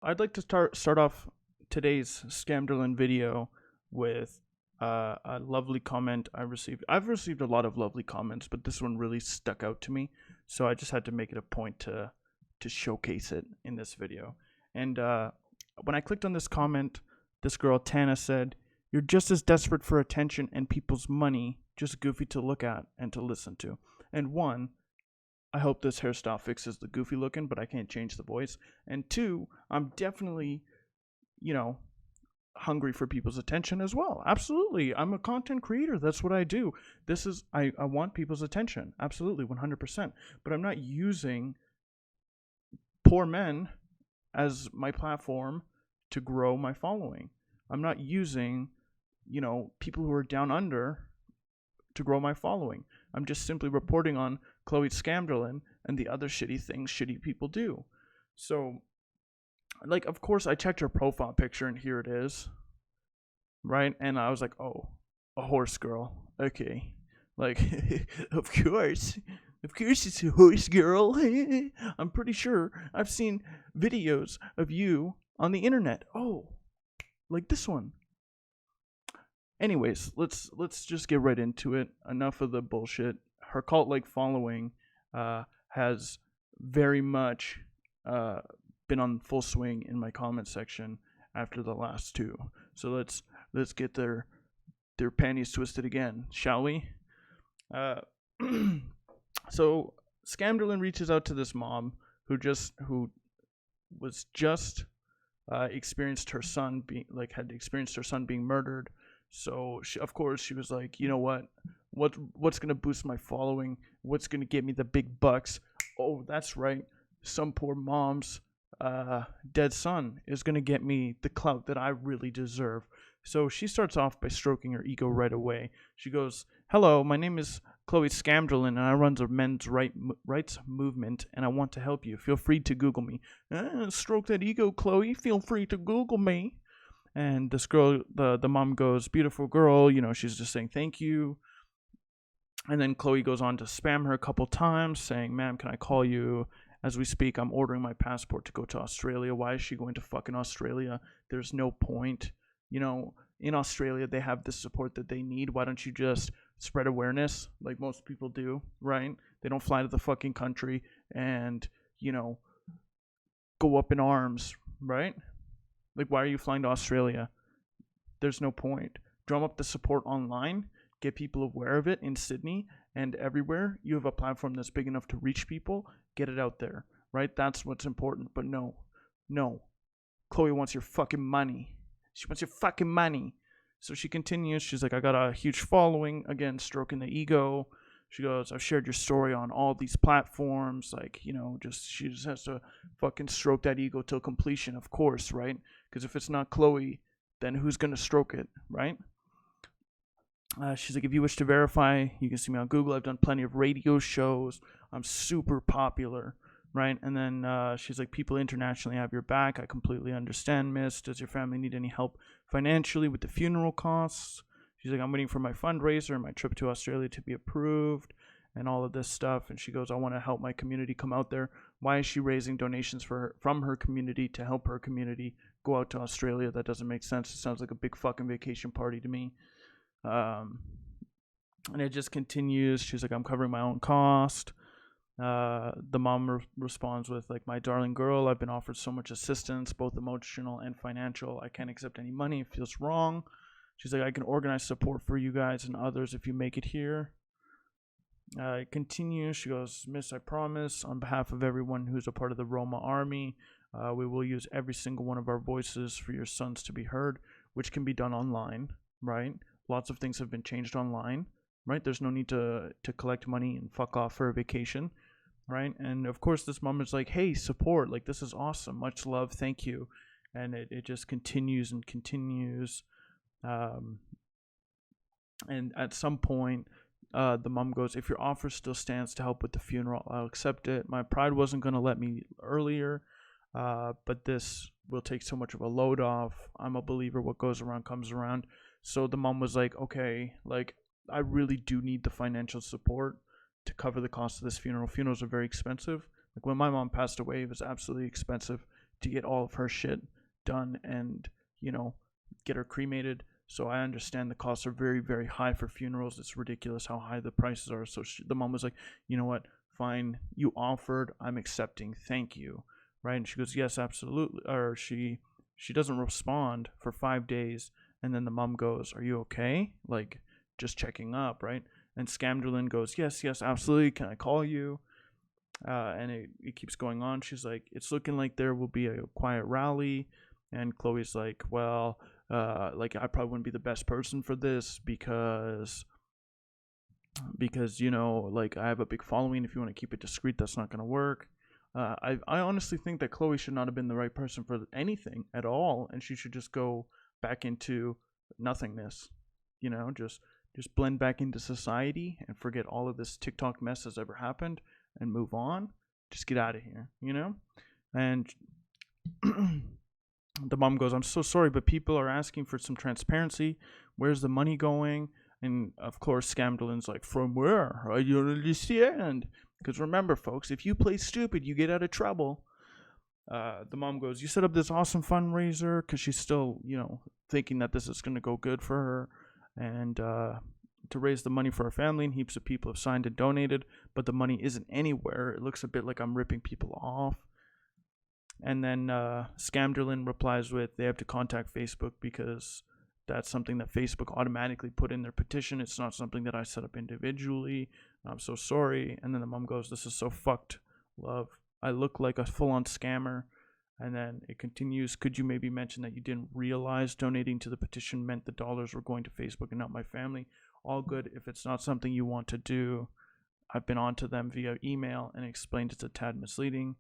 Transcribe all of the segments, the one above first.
I'd like to start off today's Scamderland video with a lovely comment I received. I've received a lot of lovely comments, but this one really stuck out to me, so I just had to make it a point to showcase it in this video. And when I clicked on this comment, this girl Tana said, "You're just as desperate for attention and people's money, just goofy to look at and to listen to." And one, I hope this hairstyle fixes the goofy looking, but I can't change the voice. And two, I'm definitely, you know, hungry for people's attention as well. Absolutely. I'm a content creator. That's what I do. I want people's attention. Absolutely, 100%. But I'm not using poor men as my platform to grow my following. I'm not using, people who are down under to grow my following. I'm just simply reporting on Chloe Scamderlin and the other shitty things shitty people do. So, like, of course, I checked her profile picture and here it is, right? And I was like, oh, a horse girl. Okay. Like, of course. Of course, it's a horse girl. I'm pretty sure I've seen videos of you on the internet. Oh, like this one. Anyways, let's just get right into it. Enough of the bullshit. Her cult-like following has very much been on full swing in my comment section after the last two. So let's get their panties twisted again, shall we? So Scamderlin reaches out to this mom who was just experienced her son had experienced her son being murdered. So of course she was like, you know what's gonna boost my following? What's gonna get me the big bucks? Oh, that's right. Some poor mom's dead son is gonna get me the clout that I really deserve. So she starts off by stroking her ego right away. She goes, "Hello, my name is Chloe Scamderlin, and I run the men's rights movement, and I want to help you. Feel free to Google me." Stroke that ego, Chloe. Feel free to Google me. And this girl, the mom goes, "Beautiful girl," she's just saying thank you. And then Chloe goes on to spam her a couple times, saying, "Ma'am, can I call you? As we speak, I'm ordering my passport to go to Australia." Why is she going to fucking Australia? There's no point. In Australia, they have the support that they need. Why don't you just spread awareness like most people do, right? They don't fly to the fucking country and, go up in arms, right? Like, why are you flying to Australia? There's no point. Drum up the support online, get people aware of it in Sydney and everywhere. You have a platform that's big enough to reach people, get it out there, right? That's what's important. But no. Chloe wants your fucking money. She wants your fucking money. So she continues. She's like, "I got a huge following." Again, stroking the ego. She goes, "I've shared your story on all these platforms." Like, she just has to fucking stroke that ego till completion, of course, right? Because if it's not Chloe, then who's going to stroke it, right? She's like, "If you wish to verify, you can see me on Google. I've done plenty of radio shows. I'm super popular," right? And then she's like, "People internationally have your back. I completely understand, miss. Does your family need any help financially with the funeral costs?" She's like, "I'm waiting for my fundraiser and my trip to Australia to be approved," and all of this stuff. And she goes, "I want to help my community come out there." Why is she raising donations from her community to help her community go out to Australia? That doesn't make sense. It sounds like a big fucking vacation party to me. And it just continues. She's like, "I'm covering my own cost." The mom responds with, like, "My darling girl, I've been offered so much assistance, both emotional and financial. I can't accept any money. It feels wrong." She's like, "I can organize support for you guys and others if you make it here." It continues. She goes, "Miss, I promise, on behalf of everyone who's a part of the Roma army, we will use every single one of our voices for your sons to be heard," which can be done online, right? Lots of things have been changed online, right? There's no need to collect money and fuck off for a vacation, right? And of course, this mom is like, "Hey, support, like, this is awesome, much love, thank you." And it just continues and continues. And at some point, the mom goes, "If your offer still stands to help with the funeral, I'll accept it. My pride wasn't going to let me earlier, but this will take so much of a load off. I'm a believer, what goes around comes around." So the mom was like, "Okay, like, I really do need the financial support to cover the cost of this funeral. Funerals are very expensive. Like, when my mom passed away, it was absolutely expensive to get all of her shit done and, you know, get her cremated. So I understand the costs are very, very high for funerals. It's ridiculous how high the prices are. So the mom was like, you know what? Fine. You offered. I'm accepting. Thank you. Right. And she goes, yes, absolutely. Or she doesn't respond for 5 days. And then the mom goes, are you okay? Like, just checking up. Right. And Scamderlin goes, yes, yes, absolutely. Can I call you? And it keeps going on. She's like, it's looking like there will be a quiet rally. And Chloe's like, well, like I probably wouldn't be the best person for this because you know, like I have a big following. If you want to keep it discreet, that's not going to work. I honestly think that Chloe should not have been the right person for anything at all, and she should just go back into nothingness. You know, just blend back into society and forget all of this TikTok mess has ever happened and move on. Just get out of here, you know? And the mom goes, I'm so sorry, but people are asking for some transparency. Where's the money going? And of course, Scamderlin's like, from where? I don't understand. Because remember, folks, if you play stupid, you get out of trouble. The mom goes, you set up this awesome fundraiser, because she's still, you know, thinking that this is going to go good for her. And to raise the money for her family, and heaps of people have signed and donated, but the money isn't anywhere. It looks a bit like I'm ripping people off. And then Scamderlin replies with, they have to contact Facebook because that's something that Facebook automatically put in their petition. It's not something that I set up individually. I'm so sorry. And then the mom goes, this is so fucked, love. I look like a full-on scammer. And then it continues, could you maybe mention that you didn't realize donating to the petition meant the dollars were going to Facebook and not my family? All good. If it's not something you want to do, I've been on to them via email and explained it's a tad misleading.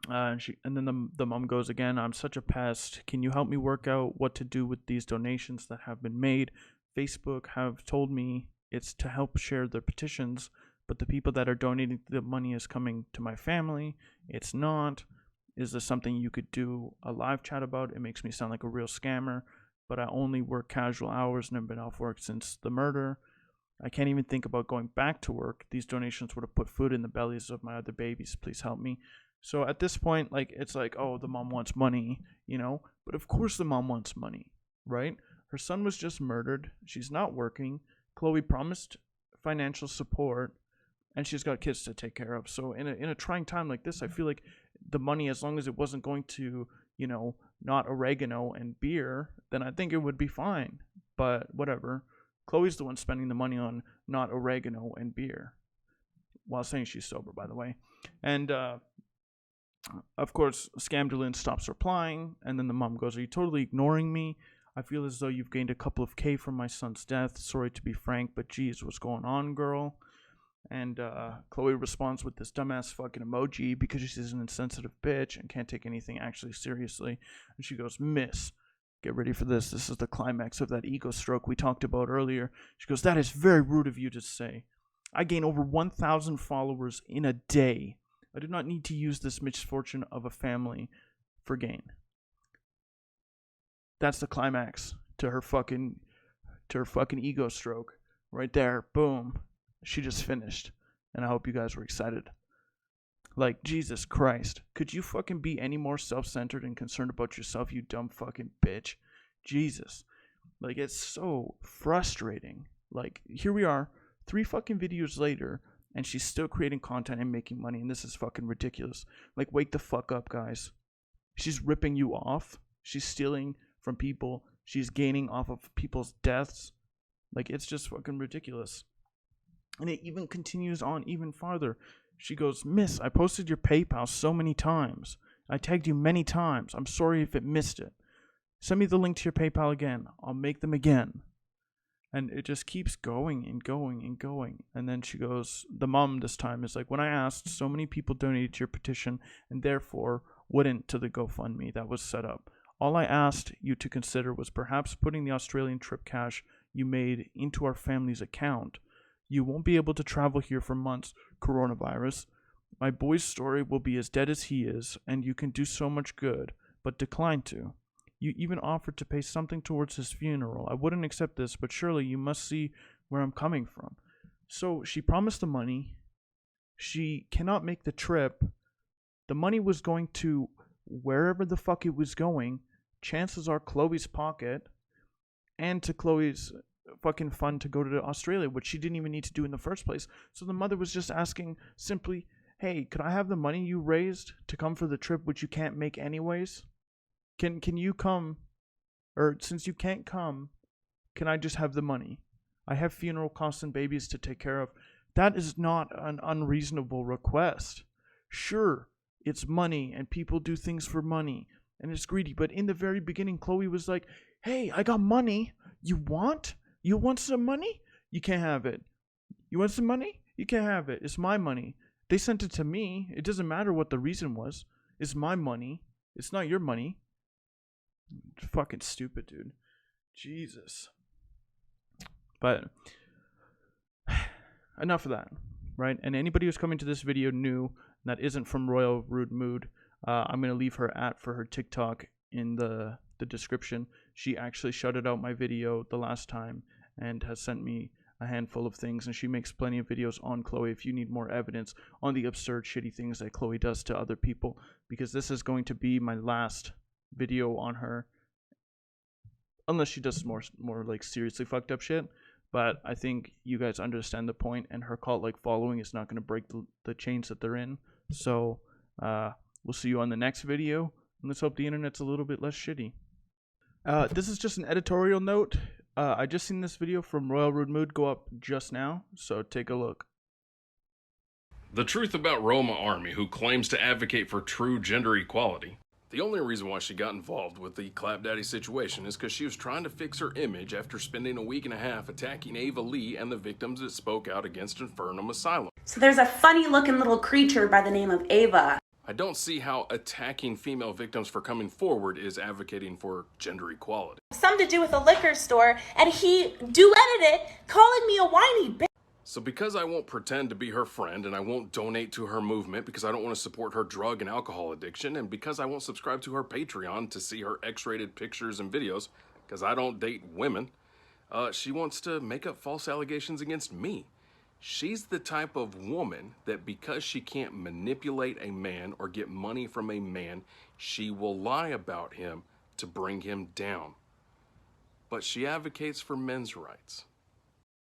And then the mom goes again, I'm such a pest. Can you help me work out what to do with these donations that have been made? Facebook have told me it's to help share their petitions, but the people that are donating the money is coming to my family. It's not. Is this something you could do a live chat about? It makes me sound like a real scammer, but I only work casual hours and have been off work since the murder. I can't even think about going back to work. These donations would have put food in the bellies of my other babies. Please help me. So at this point, like, it's like, oh, the mom wants money, you know? But of course the mom wants money, right? Her son was just murdered. She's not working. Chloe promised financial support, and she's got kids to take care of. So in a trying time like this, I feel like the money, as long as it wasn't going to, you know, not oregano and beer, then I think it would be fine. But whatever. Chloe's the one spending the money on not oregano and beer. While saying she's sober, by the way. And, of course, Scamderlin stops replying, and then the mom goes, are you totally ignoring me? I feel as though you've gained a couple of K from my son's death. Sorry to be frank, but geez, what's going on, girl? And Chloe responds with this dumbass fucking emoji because she's an insensitive bitch and can't take anything actually seriously. And she goes, miss, get ready for this. This is the climax of that ego stroke we talked about earlier. She goes, that is very rude of you to say. I gain over 1,000 followers in a day. I do not need to use this misfortune of a family for gain. That's the climax to her fucking ego stroke. Right there. Boom. She just finished. And I hope you guys were excited. Like, Jesus Christ. Could you fucking be any more self-centered and concerned about yourself, you dumb fucking bitch? Jesus. Like, it's so frustrating. Like, here we are, 3 fucking videos later, and she's still creating content and making money, and this is fucking ridiculous. Like, wake the fuck up, guys. She's ripping you off. She's stealing from people. She's gaining off of people's deaths. Like, it's just fucking ridiculous. And it even continues on even farther. She goes, miss, I posted your PayPal so many times. I tagged you many times. I'm sorry if it missed it. Send me the link to your PayPal again. I'll make them again. And it just keeps going and going and going. And then she goes, the mom this time is like, when I asked, so many people donated to your petition and therefore wouldn't to the GoFundMe that was set up. All I asked you to consider was perhaps putting the Australian trip cash you made into our family's account. You won't be able to travel here for months, coronavirus. My boy's story will be as dead as he is, and you can do so much good, but declined to. You even offered to pay something towards his funeral. I wouldn't accept this, but surely you must see where I'm coming from. So she promised the money. She cannot make the trip, The money was going to wherever the fuck it was going. Chances are Chloe's pocket and to Chloe's fucking fund to go to Australia, which she didn't even need to do in the first place. So the mother was just asking simply, hey, could I have the money you raised to come for the trip, which you can't make anyways? Can you come? Or since you can't come, can I just have the money? I have funeral costs and babies to take care of. That is not an unreasonable request. Sure, it's money and people do things for money and it's greedy. But in the very beginning, Chloe was like, hey, I got money. You want? You want some money? You can't have it. You want some money? You can't have it. It's my money. They sent it to me. It doesn't matter what the reason was. It's my money. It's not your money. Fucking stupid, dude. Jesus. But enough of that, right? And anybody who's coming to this video new that isn't from Royal Rude Mood, I'm going to leave her for her TikTok in the description. She actually shouted out my video the last time and has sent me a handful of things, and she makes plenty of videos on Chloe if you need more evidence on the absurd, shitty things that Chloe does to other people, because this is going to be my last video on her, unless she does more like seriously fucked up shit. But I think you guys understand the point, and her cult-like following is not going to break the chains that they're in. So we'll see you on the next video, and let's hope the internet's a little bit less shitty. This is just an editorial note. I just seen this video from Royal Rude Mood go up just now, so take a look. The truth about Roma Army, who claims to advocate for true gender equality. The only reason why she got involved with the Clap Daddy situation is because she was trying to fix her image after spending a week and a half attacking Ava Lee and the victims that spoke out against Infernum Asylum. So there's a funny looking little creature by the name of Ava. I don't see how attacking female victims for coming forward is advocating for gender equality. Something to do with a liquor store, and he duetted it, calling me a whiny bitch. So because I won't pretend to be her friend, and I won't donate to her movement because I don't want to support her drug and alcohol addiction, and because I won't subscribe to her Patreon to see her X-rated pictures and videos, because I don't date women, she wants to make up false allegations against me. She's the type of woman that because she can't manipulate a man or get money from a man, she will lie about him to bring him down. But she advocates for men's rights.